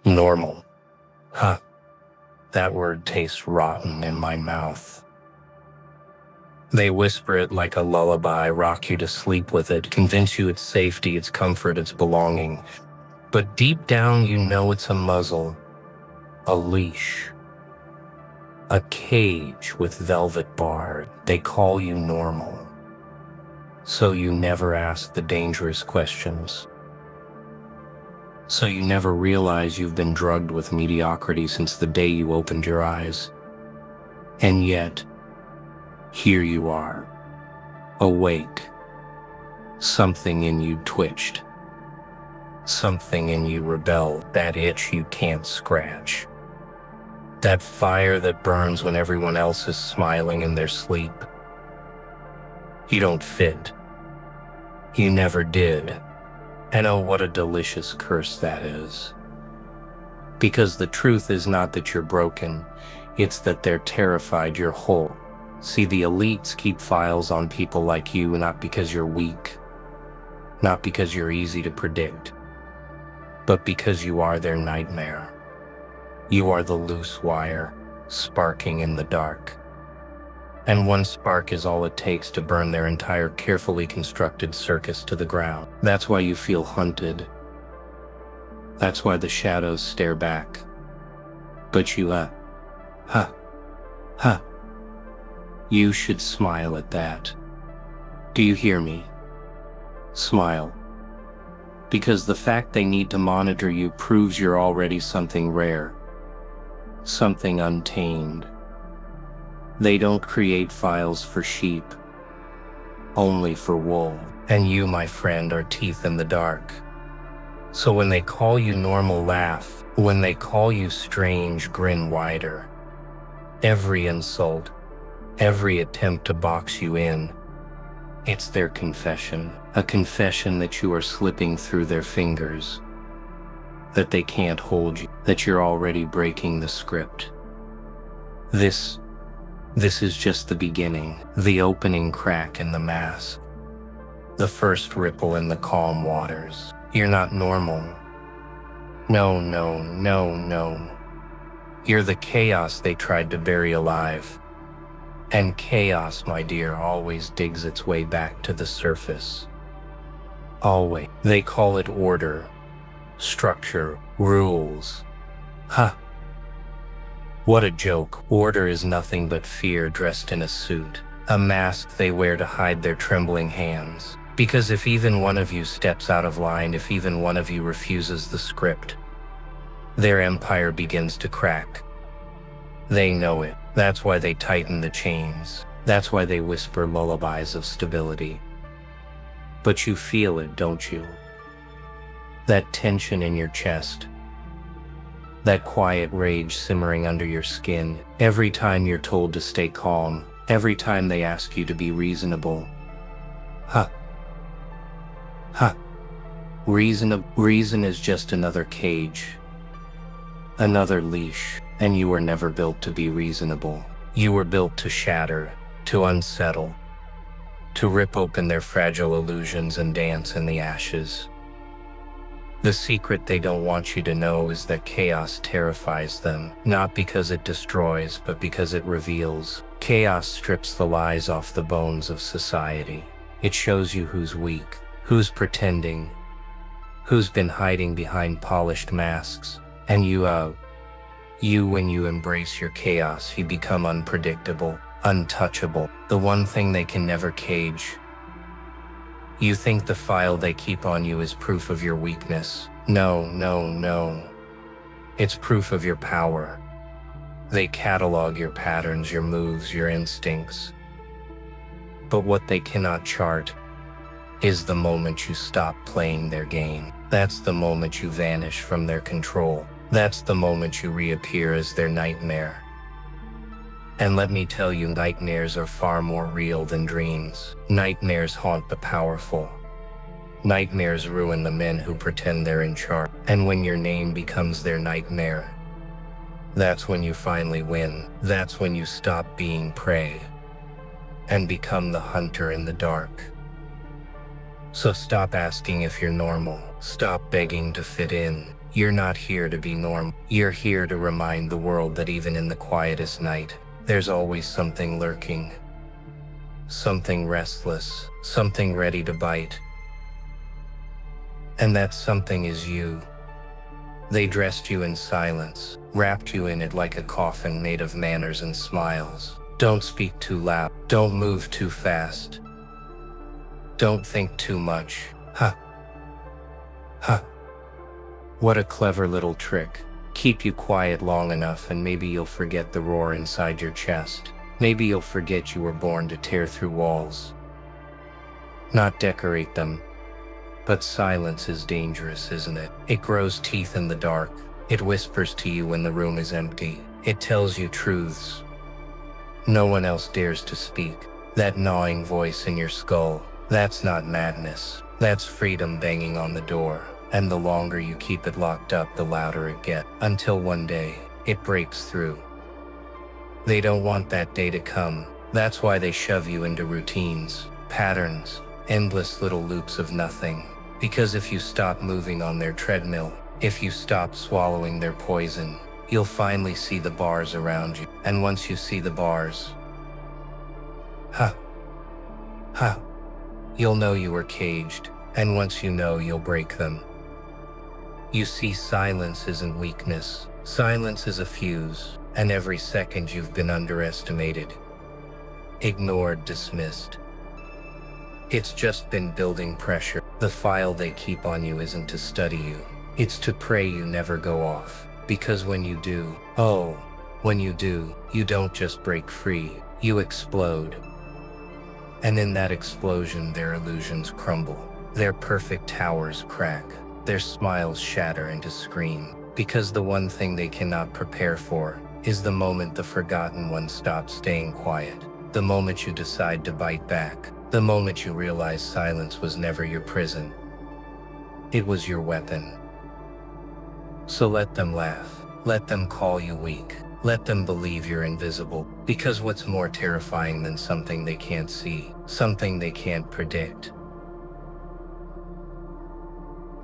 Normal. Huh. That word tastes rotten in my mouth. They whisper it like a lullaby, rock you to sleep with it, convince you it's safety, it's comfort, it's belonging. But deep down you know it's a muzzle, a leash, a cage with velvet bars. They call you normal, so you never ask the dangerous questions. So you never realize you've been drugged with mediocrity since the day you opened your eyes. And yet, here you are, awake. Something in you twitched. Something in you rebelled, that itch you can't scratch. That fire that burns when everyone else is smiling in their sleep. You don't fit. You never did. And oh, what a delicious curse that is. Because the truth is not that you're broken, it's that they're terrified you're whole. See, the elites keep files on people like you, not because you're weak, not because you're easy to predict, but because you are their nightmare. You are the loose wire, sparking in the dark. And one spark is all it takes to burn their entire carefully constructed circus to the ground. That's why you feel hunted. That's why the shadows stare back. But you, you should smile at that. Do you hear me? Smile. Because the fact they need to monitor you proves you're already something rare. Something untamed. They don't create files for sheep, only for wool. And you, my friend, are teeth in the dark. So when they call you normal, laugh. When they call you strange, grin wider. Every insult, every attempt to box you in, it's their confession. A confession that you are slipping through their fingers, that they can't hold you, that you're already breaking the script. This is just the beginning, the opening crack in the mask, the first ripple in the calm waters. You're not normal. No, no, no, no. You're the chaos they tried to bury alive. And chaos, my dear, always digs its way back to the surface. Always. They call it order, structure, rules. What a joke. Order is nothing but fear dressed in a suit, a mask they wear to hide their trembling hands. Because if even one of you steps out of line, if even one of you refuses the script, their empire begins to crack. They know it. That's why they tighten the chains. That's why they whisper lullabies of stability. But you feel it, don't you? That tension in your chest. That quiet rage simmering under your skin. Every time you're told to stay calm. Every time they ask you to be reasonable. Reason is just another cage. Another leash. And you were never built to be reasonable. You were built to shatter, to unsettle, to rip open their fragile illusions and dance in the ashes. The secret they don't want you to know is that chaos terrifies them, not because it destroys, but because it reveals. Chaos strips the lies off the bones of society. It shows you who's weak, who's pretending, who's been hiding behind polished masks. And when you embrace your chaos, you become unpredictable, untouchable, the one thing they can never cage. You think the file they keep on you is proof of your weakness. No, no, no. It's proof of your power. They catalog your patterns, your moves, your instincts. But what they cannot chart is the moment you stop playing their game. That's the moment you vanish from their control. That's the moment you reappear as their nightmare. And let me tell you, nightmares are far more real than dreams. Nightmares haunt the powerful. Nightmares ruin the men who pretend they're in charge. And when your name becomes their nightmare, that's when you finally win. That's when you stop being prey and become the hunter in the dark. So stop asking if you're normal. Stop begging to fit in. You're not here to be normal. You're here to remind the world that even in the quietest night, there's always something lurking. Something restless, something ready to bite. And that something is you. They dressed you in silence, wrapped you in it like a coffin made of manners and smiles. Don't speak too loud. Don't move too fast. Don't think too much. Huh. Huh. What a clever little trick. Keep you quiet long enough and maybe you'll forget the roar inside your chest. Maybe you'll forget you were born to tear through walls. Not decorate them. But silence is dangerous, isn't it? It grows teeth in the dark. It whispers to you when the room is empty. It tells you truths no one else dares to speak. That gnawing voice in your skull, that's not madness. That's freedom banging on the door. And the longer you keep it locked up, the louder it gets. Until one day, it breaks through. They don't want that day to come. That's why they shove you into routines, patterns, endless little loops of nothing. Because if you stop moving on their treadmill, if you stop swallowing their poison, you'll finally see the bars around you. And once you see the bars, you'll know you were caged. And once you know, you'll break them. You see, silence isn't weakness. Silence is a fuse. And every second you've been underestimated, ignored, dismissed, it's just been building pressure. The file they keep on you isn't to study you. It's to pray you never go off. Because when you do, you don't just break free, you explode. And in that explosion, their illusions crumble. Their perfect towers crack. Their smiles shatter into scream. Because the one thing they cannot prepare for is the moment the forgotten one stops staying quiet. The moment you decide to bite back. The moment you realize silence was never your prison. It was your weapon. So let them laugh. Let them call you weak. Let them believe you're invisible. Because what's more terrifying than something they can't see, something they can't predict?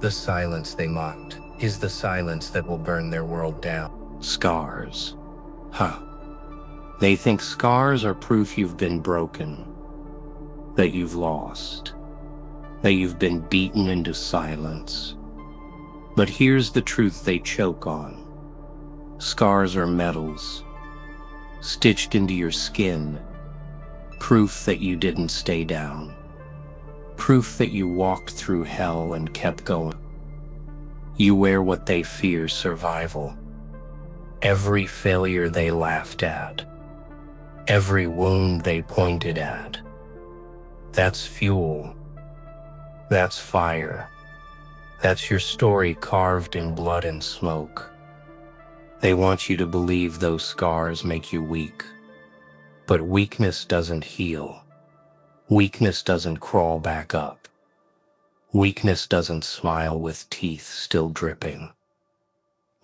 The silence they mocked is the silence that will burn their world down. Scars. They think scars are proof you've been broken, that you've lost, that you've been beaten into silence. But here's the truth they choke on. Scars are metals, stitched into your skin, proof that you didn't stay down, proof that you walked through hell and kept going. You wear what they fear, survival. Every failure they laughed at, every wound they pointed at. That's fuel. That's fire. That's your story carved in blood and smoke. They want you to believe those scars make you weak. But weakness doesn't heal. Weakness doesn't crawl back up. Weakness doesn't smile with teeth still dripping.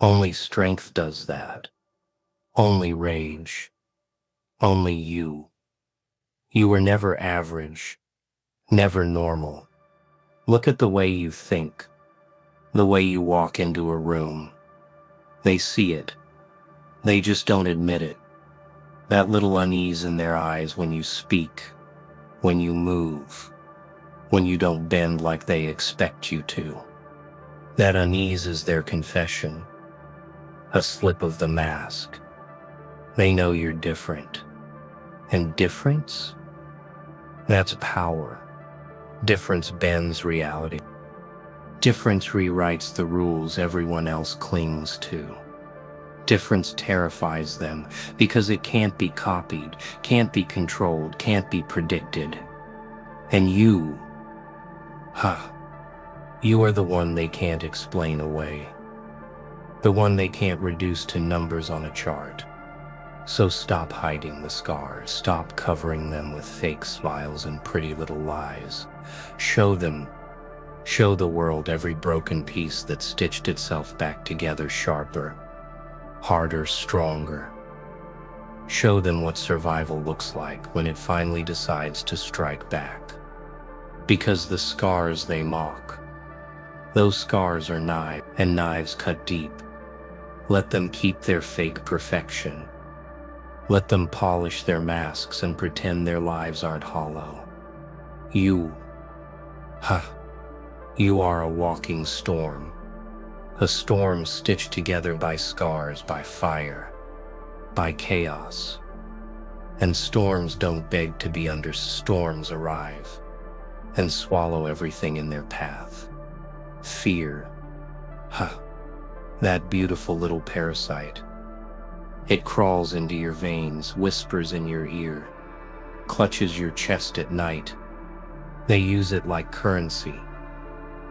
Only strength does that. Only rage. Only you. You were never average, never normal. Look at the way you think, the way you walk into a room. They see it. They just don't admit it. That little unease in their eyes when you speak, when you move, when you don't bend like they expect you to. That unease is their confession, a slip of the mask. They know you're different. And difference? That's power. Difference bends reality. Difference rewrites the rules everyone else clings to. Difference terrifies them because it can't be copied, can't be controlled, can't be predicted. And you are the one they can't explain away. The one they can't reduce to numbers on a chart. So stop hiding the scars. Stop covering them with fake smiles and pretty little lies. Show them. Show the world every broken piece that stitched itself back together sharper, harder, stronger. Show them what survival looks like when it finally decides to strike back. Because the scars they mock Those scars are knives, and knives cut deep. Let them keep their fake perfection. Let them polish their masks and pretend their lives aren't hollow. You are a walking storm. A storm stitched together by scars, by fire, by chaos. And storms don't beg to be under. Storms arrive and swallow everything in their path. Fear, that beautiful little parasite. It crawls into your veins, whispers in your ear, clutches your chest at night. They use it like currency,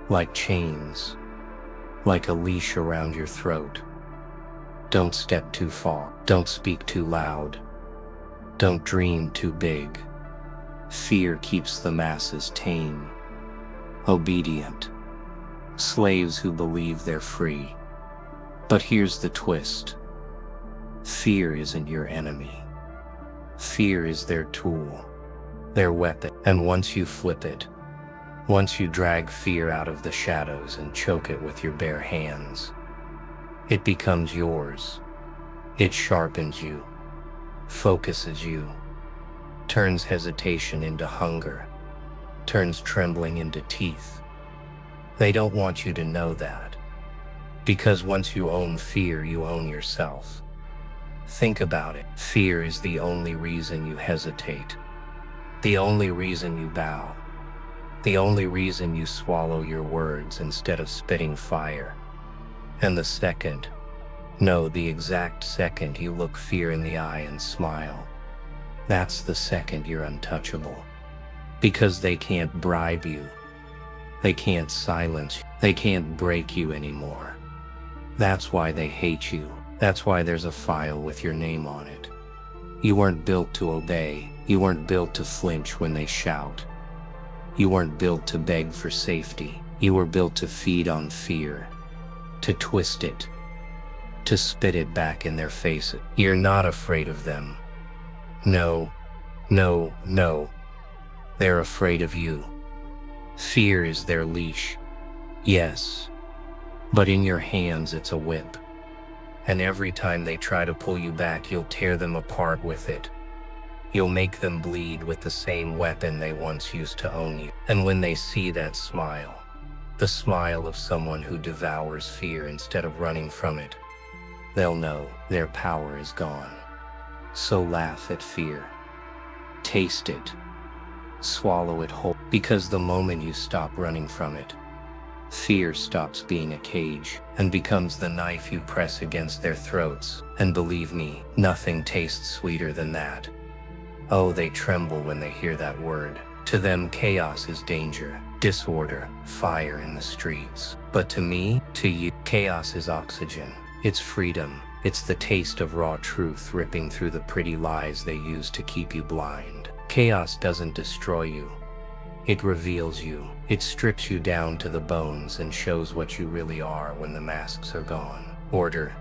like chains, like a leash around your throat. Don't step too far. Don't speak too loud. Don't dream too big. Fear keeps the masses tame, obedient, slaves who believe they're free. But here's the twist. Fear isn't your enemy. Fear is their tool, their weapon. And once you flip it, once you drag fear out of the shadows and choke it with your bare hands, it becomes yours. It sharpens you, focuses you, turns hesitation into hunger, turns trembling into teeth. They don't want you to know that, because once you own fear, you own yourself. Think about it. Fear is the only reason you hesitate, the only reason you bow, the only reason you swallow your words instead of spitting fire. And the exact second you look fear in the eye and smile, that's the second you're untouchable. Because they can't bribe you, they can't silence you, they can't break you anymore. That's why they hate you. That's why there's a file with your name on it. You weren't built to obey. You weren't built to flinch when they shout. You weren't built to beg for safety. You were built to feed on fear, to twist it, to spit it back in their faces. You're not afraid of them. No. They're afraid of you. Fear is their leash. Yes. But in your hands, it's a whip. And every time they try to pull you back, you'll tear them apart with it. You'll make them bleed with the same weapon they once used to own you. And when they see that smile, the smile of someone who devours fear instead of running from it, they'll know their power is gone. So laugh at fear. Taste it. Swallow it whole. Because the moment you stop running from it, fear stops being a cage and becomes the knife you press against their throats. And believe me, nothing tastes sweeter than that. Oh, they tremble when they hear that word. To them, chaos is danger, disorder, fire in the streets. But to me, to you, chaos is oxygen. It's freedom. It's the taste of raw truth ripping through the pretty lies they use to keep you blind. Chaos doesn't destroy you. It reveals you. It strips you down to the bones and shows what you really are when the masks are gone. Order,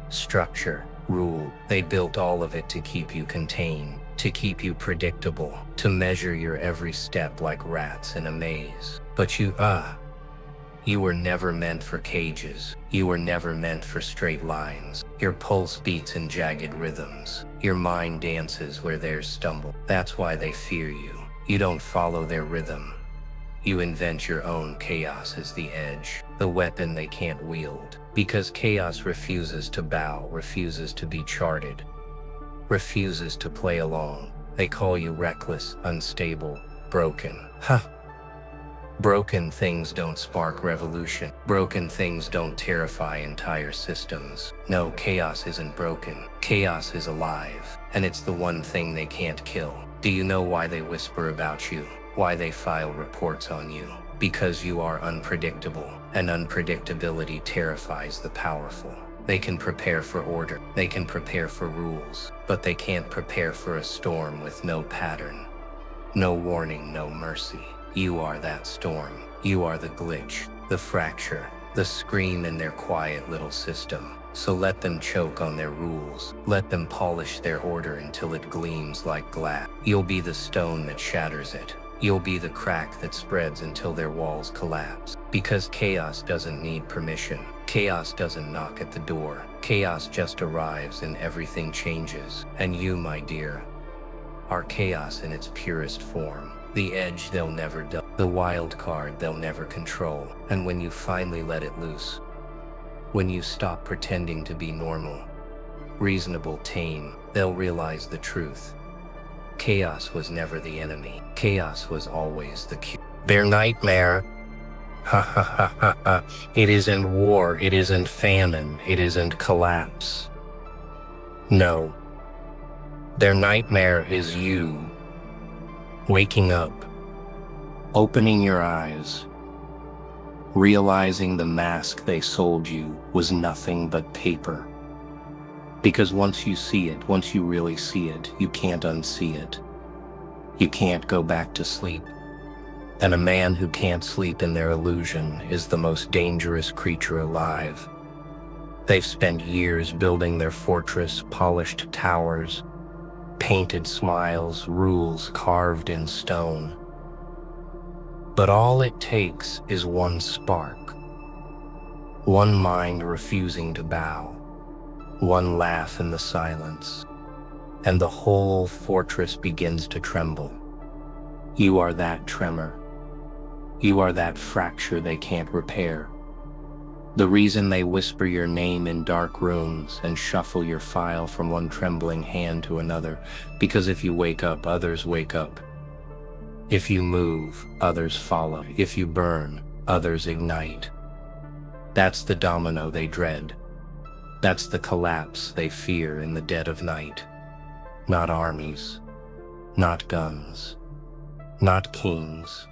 structure, rule. They built all of it to keep you contained, to keep you predictable, to measure your every step like rats in a maze. But you were never meant for cages. You were never meant for straight lines. Your pulse beats in jagged rhythms. Your mind dances where theirs stumble. That's why they fear you. You don't follow their rhythm. You invent your own. Chaos is the edge, the weapon they can't wield. Because chaos refuses to bow, refuses to be charted, refuses to play along. They call you reckless, unstable, broken. Broken things don't spark revolution. Broken things don't terrify entire systems. No, chaos isn't broken. Chaos is alive, and it's the one thing they can't kill. Do you know why they whisper about you? Why they file reports on you? Because you are unpredictable, and unpredictability terrifies the powerful. They can prepare for order, they can prepare for rules, but they can't prepare for a storm with no pattern, no warning, no mercy. You are that storm. You are the glitch, the fracture, the scream in their quiet little system. So let them choke on their rules. Let them polish their order until it gleams like glass. You'll be the stone that shatters it, You'll be the crack that spreads until their walls collapse. Because chaos doesn't need permission. Chaos doesn't knock at the door. Chaos just arrives and everything changes. And you, my dear, are chaos in its purest form. The edge they'll never do, the wild card they'll never control. And when you finally let it loose, when you stop pretending to be normal, reasonable, tame, they'll realize the truth. Chaos was never the enemy. Chaos was always the cure. Their nightmare, ha ha ha ha ha, it isn't war, it isn't famine, it isn't collapse. No. Their nightmare is you. Waking up, opening your eyes, realizing the mask they sold you was nothing but paper. Because once you see it, once you really see it, you can't unsee it. You can't go back to sleep. And a man who can't sleep in their illusion is the most dangerous creature alive. They've spent years building their fortress, polished towers, painted smiles, rules carved in stone. But all it takes is one spark, one mind refusing to bow, one laugh in the silence, and the whole fortress begins to tremble. You are that tremor. You are that fracture they can't repair. The reason they whisper your name in dark rooms and shuffle your file from one trembling hand to another, because if you wake up, others wake up. If you move, others follow. If you burn, others ignite. That's the domino they dread. That's the collapse they fear in the dead of night. Not armies, not guns, not kings.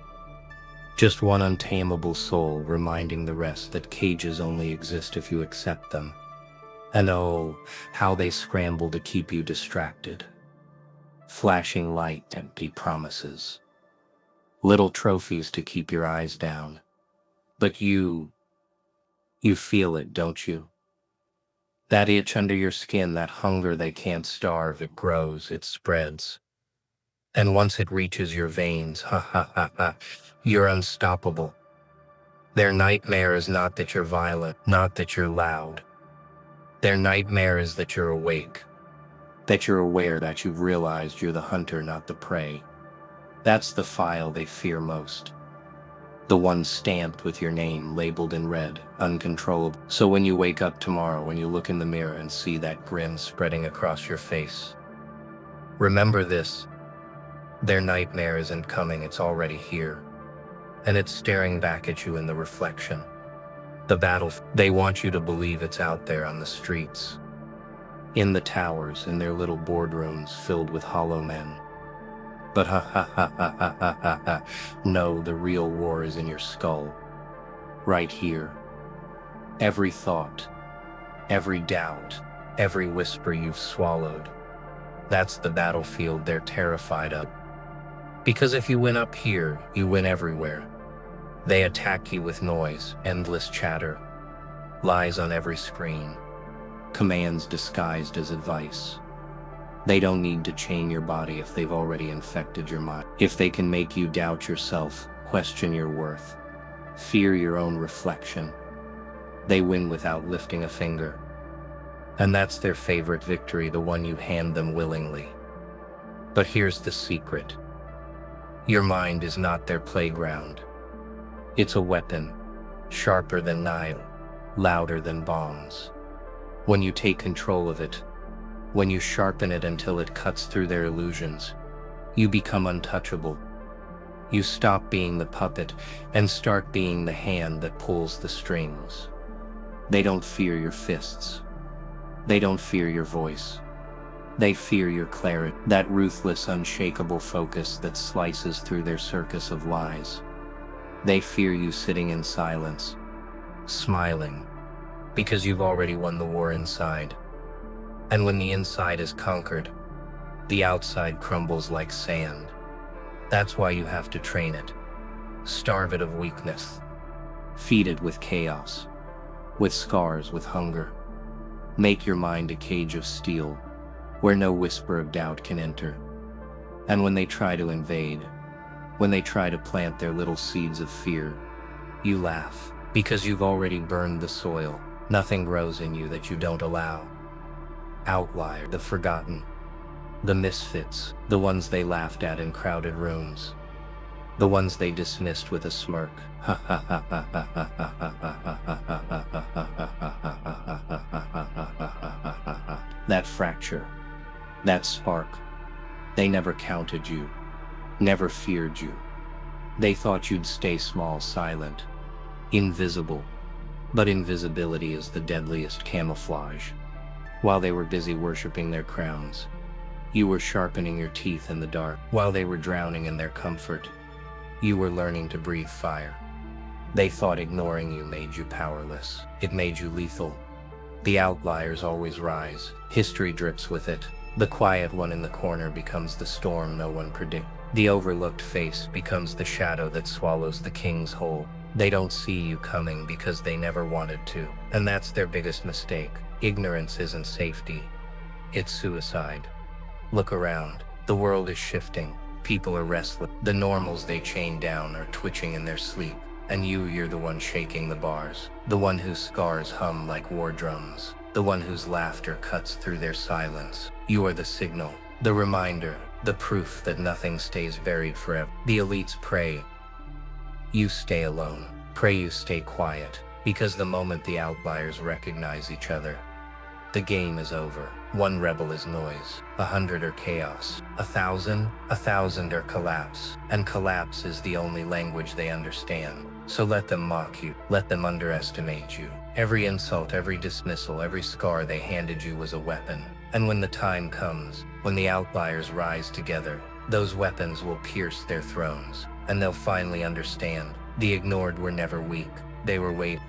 Just one untamable soul reminding the rest that cages only exist if you accept them. And oh, how they scramble to keep you distracted. Flashing light, empty promises. Little trophies to keep your eyes down. But you feel it, don't you? That itch under your skin, that hunger they can't starve, it grows, it spreads. And once it reaches your veins, ha ha ha ha, you're unstoppable. Their nightmare is not that you're violent, not that you're loud. Their nightmare is that you're awake, that you're aware, that you've realized you're the hunter, not the prey. That's the file they fear most. The one stamped with your name, labeled in red, uncontrollable. So when you wake up tomorrow, when you look in the mirror and see that grin spreading across your face, remember this. Their nightmare isn't coming, it's already here. And it's staring back at you in the reflection. The battle, they want you to believe it's out there on the streets, in the towers, in their little boardrooms filled with hollow men. But ha ha ha ha ha ha ha ha, no, the real war is in your skull. Right here. Every thought, every doubt, every whisper you've swallowed. That's the battlefield they're terrified of. Because if you win up here, you win everywhere. They attack you with noise, endless chatter, lies on every screen, commands disguised as advice. They don't need to chain your body if they've already infected your mind. If they can make you doubt yourself, question your worth, fear your own reflection, they win without lifting a finger. And that's their favorite victory, the one you hand them willingly. But here's the secret. Your mind is not their playground. It's a weapon, sharper than knives, louder than bombs. When you take control of it, when you sharpen it until it cuts through their illusions, you become untouchable. You stop being the puppet and start being the hand that pulls the strings. They don't fear your fists. They don't fear your voice. They fear your clarity, that ruthless, unshakable focus that slices through their circus of lies. They fear you sitting in silence, smiling, because you've already won the war inside. And when the inside is conquered, the outside crumbles like sand. That's why you have to train it, starve it of weakness, feed it with chaos, with scars, with hunger. Make your mind a cage of steel, where no whisper of doubt can enter. And when they try to invade, When they try to plant their little seeds of fear, you laugh, because you've already burned the soil. Nothing grows in you that you don't allow. Outlier, the forgotten, the misfits, the ones they laughed at in crowded rooms, the ones they dismissed with a smirk. That fracture, that spark, they never counted you, never feared you. They thought you'd stay small, silent, invisible. But invisibility is the deadliest camouflage. While they were busy worshiping their crowns, you were sharpening your teeth in the dark. While they were drowning in their comfort, you were learning to breathe fire. They thought ignoring you made you powerless. It made you lethal. The outliers always rise. History drips with it. The quiet one in the corner becomes the storm no one predicts. The overlooked face becomes the shadow that swallows the king's whole. They don't see you coming because they never wanted to. And that's their biggest mistake. Ignorance isn't safety. It's suicide. Look around. The world is shifting. People are restless. The normals they chain down are twitching in their sleep. And you're the one shaking the bars. The one whose scars hum like war drums. The one whose laughter cuts through their silence. You are the signal, the reminder, the proof that nothing stays buried forever. The elites pray you stay alone. Pray you stay quiet. Because the moment the outliers recognize each other, the game is over. 1 rebel is noise, 100 are chaos, 1,000 are collapse. And collapse is the only language they understand. So let them mock you, let them underestimate you. Every insult, every dismissal, every scar they handed you was a weapon. And when the time comes, when the outliers rise together, those weapons will pierce their thrones. And they'll finally understand. The ignored were never weak. They were waiting.